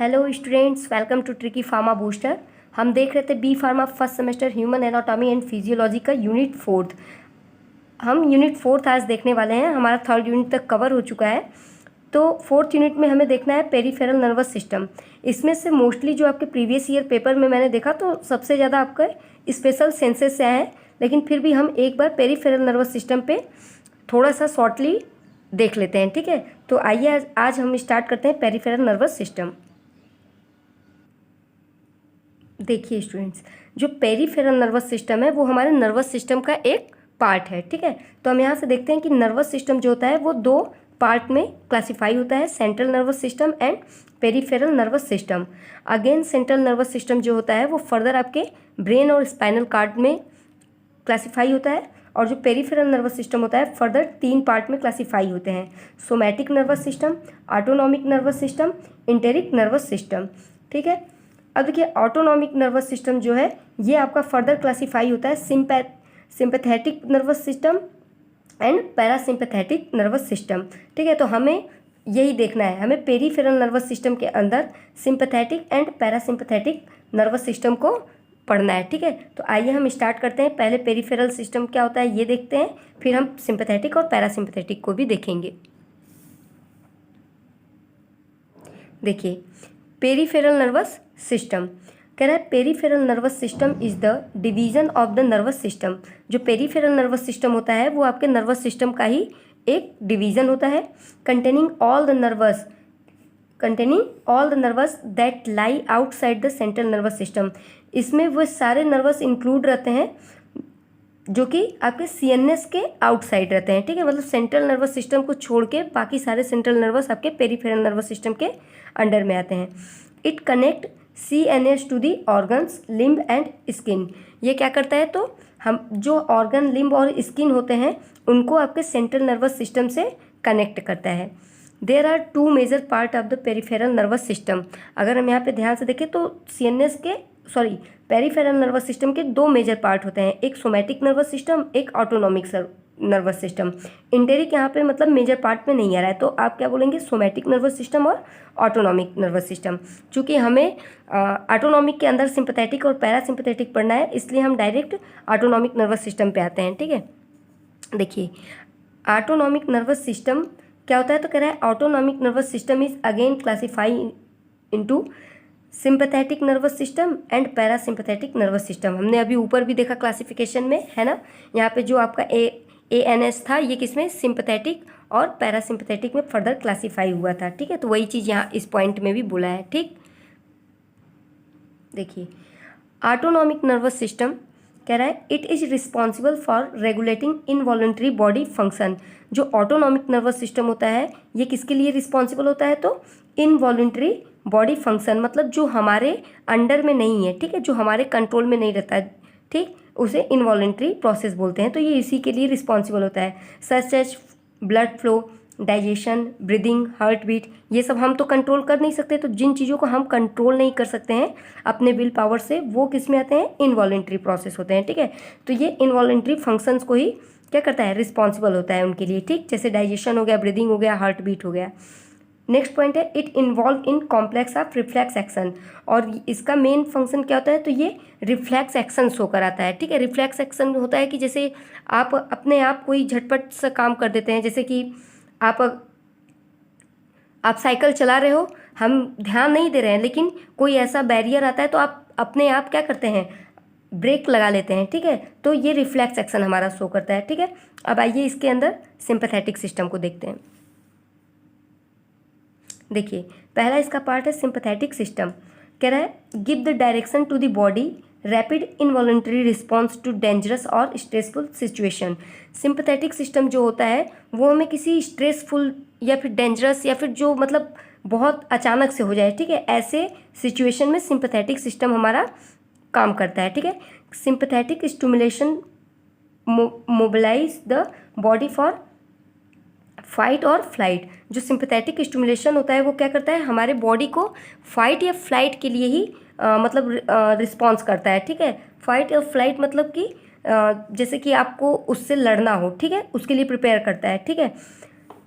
Hello students, welcome to tricky pharma booster. हम देख रहे थे B pharma first semester human anatomy and physiology का यूनिट 4। हम यूनिट 4 आज देखने वाले हैं। हमारा 3rd यूनिट तक कवर हो चुका है। तो 4th यूनिट में हमें देखना है पेरिफेरल नर्वस सिस्टम। इसमें से मोस्टली जो आपके प्रीवियस ईयर पेपर में मैंने देखा तो सबसे ज़्यादा आपका स्पेशल सेंसेस से आए हैं, लेकिन फिर भी हम एक बार पेरिफेरल नर्वस सिस्टम पे थोड़ा सा शॉर्टली देख लेते हैं। ठीक है, तो आइए आज हम स्टार्ट करते हैं पेरिफेरल नर्वस सिस्टम। देखिए स्टूडेंट्स, जो पेरिफेरल नर्वस सिस्टम है वो हमारे नर्वस सिस्टम का एक पार्ट है। ठीक है, तो हम यहाँ से देखते हैं कि नर्वस सिस्टम जो होता है वो 2 पार्ट में क्लासिफाई होता है, central nervous system and peripheral nervous system. Again central nervous system जो होता है वो फर्दर आपके ब्रेन और स्पाइनल कॉर्ड में क्लासिफाई होता है, और जो पेरिफेरल नर्वस सिस्टम होता है फर्दर 3 पार्ट में क्लासिफाई होते हैं, somatic nervous system, autonomic nervous system, enteric nervous system. ठीक है, अब देखिए ऑटोनॉमिक नर्वस सिस्टम जो है ये आपका फर्दर क्लासिफाई होता है sympathetic nervous system and parasympathetic nervous system. ठीक है, तो हमें यही देखना है, हमें पेरिफेरल नर्वस सिस्टम के अंदर sympathetic and parasympathetic nervous system को पढ़ना है। ठीक है, तो आइए हम स्टार्ट करते हैं। पहले पेरिफेरल सिस्टम क्या होता है ये देखते हैं, फिर हम सिंपैथेटिक और पैरासिम्पैथेटिक को भी देखेंगे। देखिए पेरिफेरल नर्वस सिस्टम कह रहा है peripheral nervous system is the division of the nervous system. जो पेरिफेरल नर्वस सिस्टम होता है वो आपके नर्वस सिस्टम का ही एक डिवीजन होता है, containing all the nervous that lie outside the central nervous system. इसमें वो सारे नर्वस इंक्लूड रहते हैं जो कि आपके सीएनएस के आउटसाइड रहते हैं। ठीक है, मतलब सेंट्रल नर्वस सिस्टम को छोड़ के बाकी सारे सेंट्रल नर्वस आपके पेरिफेरल नर्वस सिस्टम के अंडर में आते हैं। It connect CNS to the organs, limb and skin. ये क्या करता है, तो हम जो ऑर्गन, लिम्ब और स्किन होते हैं उनको आपके सेंट्रल नर्वस सिस्टम से कनेक्ट करता है। There are 2 major part of the peripheral nervous system. अगर हम यहाँ पे ध्यान से देखें तो पेरिफेरल नर्वस सिस्टम के 2 मेजर पार्ट होते हैं, एक सोमैटिक नर्वस सिस्टम, एक ऑटोनॉमिक नर्वस सिस्टम। इंटेरिक यहाँ पे मतलब मेजर पार्ट में नहीं आ रहा है, तो आप क्या बोलेंगे, सोमैटिक नर्वस सिस्टम और ऑटोनॉमिक नर्वस सिस्टम। चूँकि हमें ऑटोनॉमिक के अंदर सिंपैथेटिक और पैरासिम्पैथेटिक पढ़ना है, इसलिए हम डायरेक्ट ऑटोनॉमिक नर्वस सिस्टम पे आते हैं। ठीक है, देखिए ऑटोनॉमिक नर्वस सिस्टम क्या होता है, तो कह रहा है autonomic nervous system is again classify into sympathetic nervous system and parasympathetic nervous system. हमने अभी ऊपर भी देखा क्लासिफिकेशन में, है ना। यहाँ पे जो आपका ANS था ये किसमें, सिंपैथेटिक और पैरासिम्पैथेटिक में फर्दर क्लासीफाई हुआ था। ठीक है, तो वही चीज़ यहाँ इस पॉइंट में भी बोला है। ठीक, देखिए ऑटोनॉमिक नर्वस सिस्टम कह रहा है it is responsible for regulating involuntary body function. जो ऑटोनॉमिक नर्वस सिस्टम होता है ये किसके लिए रिस्पॉन्सिबल होता है, तो इनवॉलंटरी बॉडी फंक्शन, मतलब जो हमारे अंडर में नहीं है, ठीक है, जो हमारे कंट्रोल में नहीं रहता है, ठीक, उसे इनवॉलंटरी प्रोसेस बोलते हैं। तो ये इसी के लिए रिस्पॉन्सिबल होता है, such as blood flow, digestion, breathing, heart beat. ये सब हम तो कंट्रोल कर नहीं सकते, तो जिन चीज़ों को हम कंट्रोल नहीं कर सकते हैं अपने विल पावर से, वो किस में आते हैं, इनवॉलंटरी प्रोसेस होते हैं। ठीक है, तो ये इनवॉलंटरी फंक्शंस को ही क्या करता है, रिस्पॉन्सिबल होता है उनके लिए। ठीक, जैसे डाइजेशन हो गया, ब्रीदिंग हो गया, हार्ट बीट हो गया। नेक्स्ट पॉइंट है it involve in complex of reflex action. और इसका मेन फंक्शन क्या होता है, तो ये रिफ्लेक्स एक्शन शो कराता है। ठीक है, रिफ्लेक्स एक्शन होता है कि जैसे आप अपने आप कोई झटपट सा काम कर देते हैं, जैसे कि आप साइकिल चला रहे हो, हम ध्यान नहीं दे रहे हैं, लेकिन कोई ऐसा बैरियर आता है तो आप अपने आप क्या करते हैं, ब्रेक लगा लेते हैं। ठीक है, तो ये रिफ्लेक्स एक्शन हमारा शो करता है। ठीक है, अब आइए इसके अंदर सिंपैथेटिक सिस्टम को देखते हैं। देखिए पहला इसका पार्ट है सिंपैथेटिक सिस्टम। कह रहा है give the direction to the body, rapid involuntary response to dangerous और स्ट्रेसफुल सिचुएशन। सिंपैथेटिक सिस्टम जो होता है वो हमें किसी स्ट्रेसफुल या फिर डेंजरस या फिर जो मतलब बहुत अचानक से हो जाए, ठीक है, ऐसे सिचुएशन में सिंपैथेटिक सिस्टम हमारा काम करता है। ठीक है, sympathetic stimulation mobilise the body for fight और फ्लाइट। जो सिंपैथेटिक स्टिमुलेशन होता है वो क्या करता है, हमारे बॉडी को फाइट या फ्लाइट के लिए ही मतलब रिस्पॉन्स करता है। ठीक है, फाइट या फ्लाइट मतलब कि जैसे कि आपको उससे लड़ना हो, ठीक है, उसके लिए प्रिपेयर करता है। ठीक है,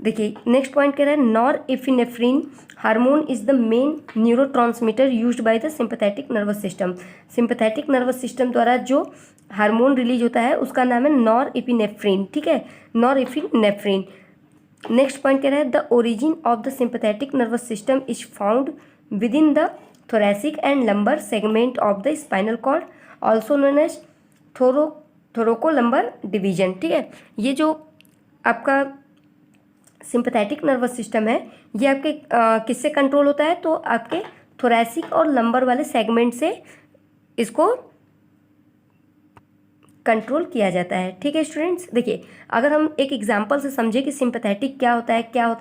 देखिए नेक्स्ट पॉइंट कह रहा है nor epinephrine hormone is the main neurotransmitter used by the sympathetic nervous system. Sympathetic nervous system द्वारा जो हार्मोन रिलीज होता है उसका नाम है नॉर एपिनेफ्रिन, ठीक है, नॉर एपिनेफ्रिन। नेक्स्ट पॉइंट कह रहा है the origin of the sympathetic nervous system is found with in the thoracic and lumbar segment of the spinal cord also known as thoracolumbar division, ठीक है। ये जो आपका सिंपैथेटिक नर्वस सिस्टम है ये आपके किससे कंट्रोल होता है, तो आपके थोरैसिक और लंबर वाले सेगमेंट से इसको कंट्रोल किया जाता है, ठीक है स्टूडेंट्स। देखिए अगर हम एक एग्जांपल से समझे कि सिंपैथेटिक क्या होता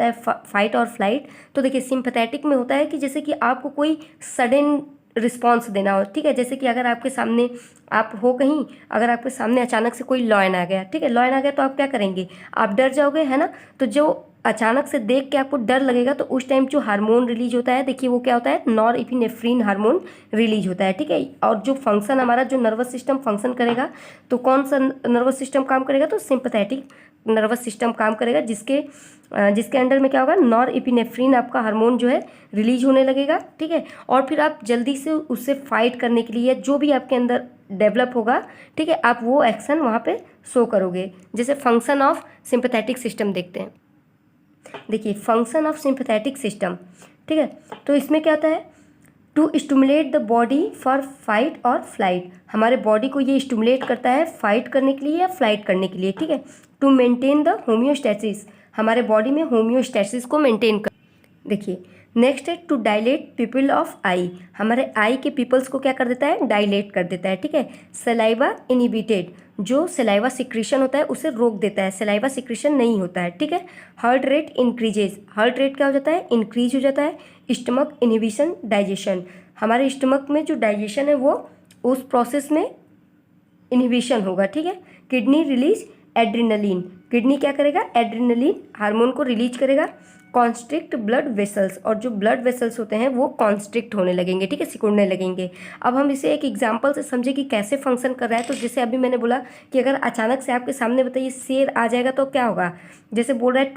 है फाइट और फ्लाइट, तो देखिए सिंपैथेटिक में होता है कि जैसे कि आपको कोई सडन रिस्पॉन्स देना हो, ठीक है, जैसे कि अगर आपके सामने आप हो कहीं, अगर आपके सामने अचानक से कोई लॉयन आ गया, ठीक है, लॉयन आ गया तो आप क्या करेंगे, आप डर जाओगे, है ना। तो जो अचानक से देख के आपको डर लगेगा तो उस टाइम जो हार्मोन रिलीज होता है, देखिए वो क्या होता है, नॉर एपिनेफ्रिन हार्मोन रिलीज होता है, ठीक है। और जो फंक्शन हमारा जो नर्वस सिस्टम फंक्शन करेगा, तो कौन सा नर्वस सिस्टम काम करेगा, तो सिंपैथेटिक नर्वस सिस्टम काम करेगा, जिसके अंडर में क्या होगा, नॉर एपिनेफ्रिन आपका हार्मोन जो है रिलीज होने लगेगा, ठीक है। और फिर आप जल्दी से उससे फाइट करने के लिए जो भी आपके अंदर डेवलप होगा, ठीक है, आप वो एक्शन वहाँ पे शो करोगे। जैसे फंक्शन ऑफ सिंपैथेटिक सिस्टम देखते हैं। देखिए फंक्शन ऑफ सिंपैथेटिक सिस्टम, ठीक है, तो इसमें क्या होता है, to stimulate the body for fight और फ्लाइट। हमारे बॉडी को ये स्टिमुलेट करता है फाइट करने के लिए या फ्लाइट करने के लिए, ठीक है। टू मेंटेन द होम्योस्टेसिस, हमारे बॉडी में होम्योस्टेसिस को मेंटेन कर। देखिए नेक्स्ट है टू डायलेट पीपल ऑफ आई, हमारे आई के पीपल्स को क्या कर देता है, डायलेट कर देता है, ठीक है। सलाइवा इनिबिटेड, जो सलाइवा सिक्रीशन होता है उसे रोक देता है, सलाइवा सिक्रीशन नहीं होता है, ठीक है। Heart rate increases, heart rate क्या हो जाता है, इंक्रीज हो जाता है। स्टमक इनहिबिशन डाइजेशन, हमारे स्टमक में जो डाइजेशन है वो उस प्रोसेस में इनहिबिशन होगा, ठीक है। किडनी रिलीज एड्रिनलिन, किडनी क्या करेगा, एड्रिनलिन हार्मोन को रिलीज करेगा। कॉन्स्ट्रिक्ट ब्लड वेसल्स, और जो ब्लड वेसल्स होते हैं वो कॉन्स्ट्रिक्ट होने लगेंगे, ठीक है, सिकुड़ने लगेंगे। अब हम इसे एक एग्जांपल से समझे कि कैसे फंक्शन कर रहा है। तो जैसे अभी मैंने बोला कि अगर अचानक से आपके सामने बताइए शेर आ जाएगा तो क्या होगा, जैसे बोल रहा है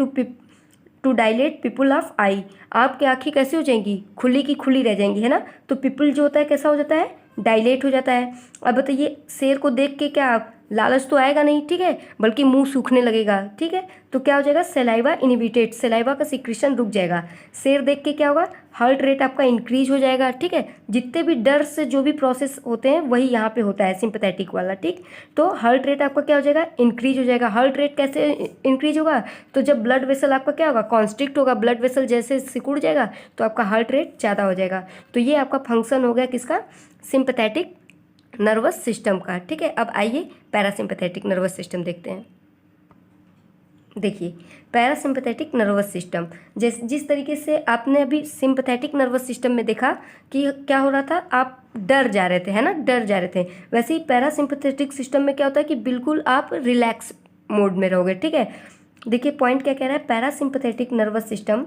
टू डायलेट पीपल ऑफ आई, आपकी आँखें कैसे हो जाएंगी, खुली की खुली रह जाएंगी, है ना। तो पीपल जो होता है कैसा हो जाता है, डायलेट हो जाता है। अब बताइए शेर को देख के क्या लालच तो आएगा नहीं, ठीक है, बल्कि मुंह सूखने लगेगा, ठीक है। तो क्या हो जाएगा, सलाइवा इनिबिटेड, सलाइवा का सिक्रीशन रुक जाएगा। शेर देख के क्या होगा, हार्ट रेट आपका इंक्रीज हो जाएगा, ठीक है। जितने भी डर से जो भी प्रोसेस होते हैं वही यहाँ पे होता है सिंपैथेटिक वाला, ठीक। तो हार्ट रेट आपका क्या हो जाएगा, इंक्रीज हो जाएगा। हार्ट रेट कैसे इंक्रीज होगा, तो जब ब्लड वेसल आपका क्या होगा, कॉन्स्ट्रिक्ट होगा, ब्लड वेसल जैसे सिकुड़ जाएगा तो आपका हार्ट रेट ज़्यादा हो जाएगा। तो ये आपका फंक्शन हो गया किसका, सिंपैथेटिक नर्वस सिस्टम का, ठीक है। अब आइए पैरासिम्पैथेटिक नर्वस सिस्टम देखते हैं। देखिए पैरासिम्पैथेटिक नर्वस सिस्टम, जिस तरीके से आपने अभी सिंपैथेटिक नर्वस सिस्टम में देखा कि क्या हो रहा था, आप डर जा रहे थे, है ना, डर जा रहे थे, वैसे ही पैरासिम्पैथेटिक सिस्टम में क्या होता है कि बिल्कुल आप रिलैक्स मोड में रहोगे, ठीक है। देखिए पॉइंट क्या कह रहा है, parasympathetic nervous system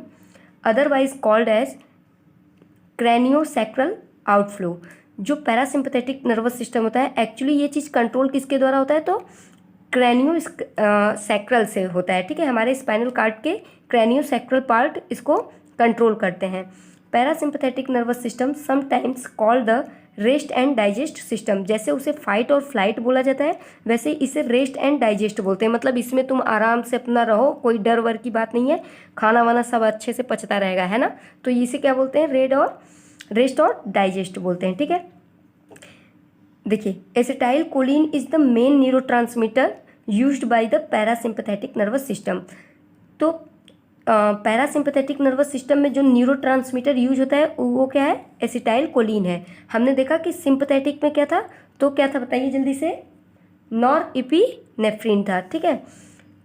otherwise called as craniosacral outflow. जो पैरासिम्पैथेटिक नर्वस सिस्टम होता है एक्चुअली ये चीज़ कंट्रोल किसके द्वारा होता है, तो क्रैनियो सैक्रल से होता है, ठीक है। हमारे स्पाइनल कार्ड के क्रैनियो सैक्रल पार्ट इसको कंट्रोल करते हैं। Parasympathetic nervous system sometimes called the rest and digest system, जैसे उसे फाइट और फ्लाइट बोला जाता है वैसे इसे रेस्ट एंड डाइजेस्ट बोलते हैं। मतलब इसमें तुम आराम से अपना रहो, कोई डर वर की बात नहीं है, खाना वाना सब अच्छे से पचता रहेगा, है ना। तो इसे क्या बोलते हैं, रेस्ट और डाइजेस्ट बोलते हैं, ठीक है। देखिए acetyl choline is the main neurotransmitter used by the parasympathetic nervous system. तो पैरासिम्पैथेटिक नर्वस सिस्टम में जो न्यूरोट्रांसमीटर यूज होता है वो क्या है, एसिटाइल कोलिन है। हमने देखा कि सिंपैथेटिक में क्या था, तो क्या था बताइए जल्दी से, नॉर एपिनेफ्रिन था, ठीक है।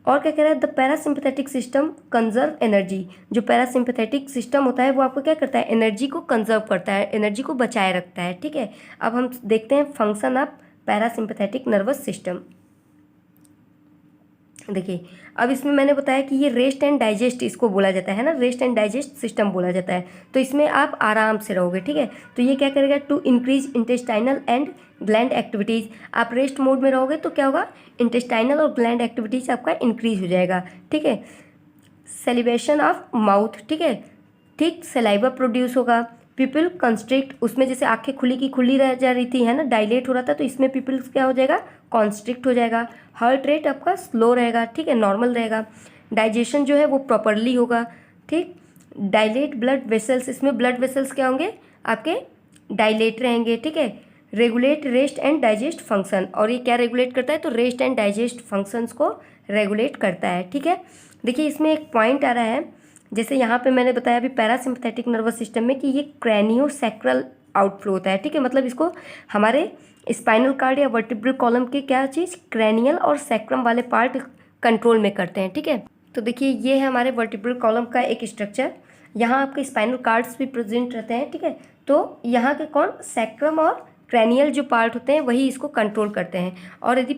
और क्या कह रहा है, the parasympathetic system conserve energy. जो पैरासिम्पैथेटिक सिस्टम होता है वो आपको क्या करता है, एनर्जी को कंजर्व करता है, एनर्जी को बचाए रखता है, ठीक है। अब हम देखते हैं function of parasympathetic nervous system. देखिए अब इसमें मैंने बताया कि ये रेस्ट एंड डाइजेस्ट इसको बोला जाता है ना, रेस्ट एंड डाइजेस्ट सिस्टम बोला जाता है। तो इसमें आप आराम से रहोगे, ठीक है। तो ये क्या करेगा, to increase intestinal and gland activities. आप रेस्ट मोड में रहोगे तो क्या होगा, इंटेस्टाइनल और ग्लैंड एक्टिविटीज़ आपका इंक्रीज हो जाएगा, ठीक है। सेलिब्रेशन ऑफ माउथ, ठीक है, ठीक, सलाइवा प्रोड्यूस होगा। पीपल कंस्ट्रिक्ट, उसमें जैसे आंखें खुली की खुली रह जा रही थी, है ना, डायलेट हो रहा था, तो इसमें पीपल क्या हो जाएगा, कॉन्स्ट्रिक्ट हो जाएगा। हार्ट रेट आपका स्लो रहेगा, ठीक है, नॉर्मल रहेगा। डाइजेशन जो है वो प्रॉपरली होगा, ठीक। डायलेट ब्लड वेसल्स, इसमें ब्लड वेसल्स क्या होंगे आपके, डायलेट रहेंगे, ठीक है। Regulate rest and digest function, और ये क्या रेगुलेट करता है, तो रेस्ट एंड डाइजेस्ट फंक्शंस को रेगुलेट करता है, ठीक है। देखिए इसमें एक पॉइंट आ रहा है, जैसे यहाँ पे मैंने बताया अभी पैरासिम्पथेटिक नर्वस सिस्टम में कि ये क्रैनियोसैक्रल आउटफ्लो होता है, ठीक है, मतलब इसको हमारे स्पाइनल कार्ड या वर्टिब्रल कॉलम के क्या चीज़, क्रैनियल और सैक्रम वाले पार्ट कंट्रोल में करते हैं, ठीक है। तो देखिए ये है हमारे वर्टिब्रल कॉलम का एक स्ट्रक्चर, यहाँ आपके स्पाइनल कार्ड्स भी प्रेजेंट रहते हैं, ठीक है। तो यहाँ के कौन, सैक्रम और क्रैनियल जो पार्ट होते हैं वही इसको कंट्रोल करते हैं। और यदि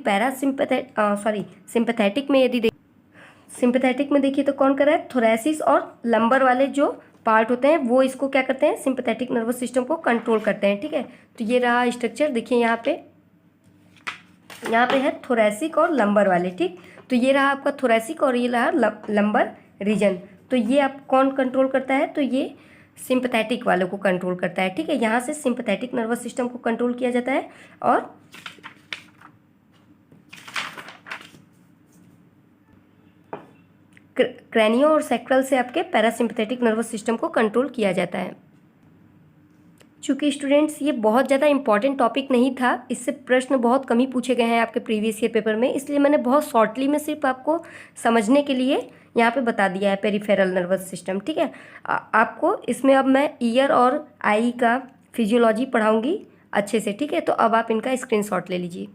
सिंपैथेटिक में यदि सिंपैथेटिक में देखिए तो कौन कर रहा है, थोरैसिस और लंबर वाले जो पार्ट होते हैं वो इसको क्या करते हैं, सिंपैथेटिक नर्वस सिस्टम को कंट्रोल करते हैं, ठीक है। तो ये रहा स्ट्रक्चर, देखिए यहाँ पे है थोरैसिक और लंबर वाले, ठीक। तो ये रहा आपका थोरैसिक और ये रहा लंबर रीजन। तो ये आप कौन कंट्रोल करता है, तो ये सिंपैथेटिक वालों को कंट्रोल करता है, ठीक है। यहाँ से सिंपैथेटिक नर्वस सिस्टम को कंट्रोल किया जाता है और क्रैनियो और सैक्रल से आपके पैरासिम्पथेटिक नर्वस सिस्टम को कंट्रोल किया जाता है। चूँकि स्टूडेंट्स ये बहुत ज़्यादा इंपॉर्टेंट टॉपिक नहीं था, इससे प्रश्न बहुत कम ही पूछे गए हैं आपके प्रीवियस ईयर पेपर में, इसलिए मैंने बहुत शॉर्टली में सिर्फ आपको समझने के लिए यहाँ पे बता दिया है पेरिफेरल नर्वस सिस्टम, ठीक है। आपको इसमें अब मैं ईयर और आई का फिजियोलॉजी पढ़ाऊँगी अच्छे से, ठीक है। तो अब आप इनका स्क्रीनशॉट ले लीजिए।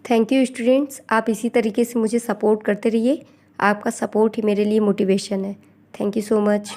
थैंक यू स्टूडेंट्स, आप इसी तरीके से मुझे सपोर्ट करते रहिए, आपका सपोर्ट ही मेरे लिए मोटिवेशन है। Thank you so much.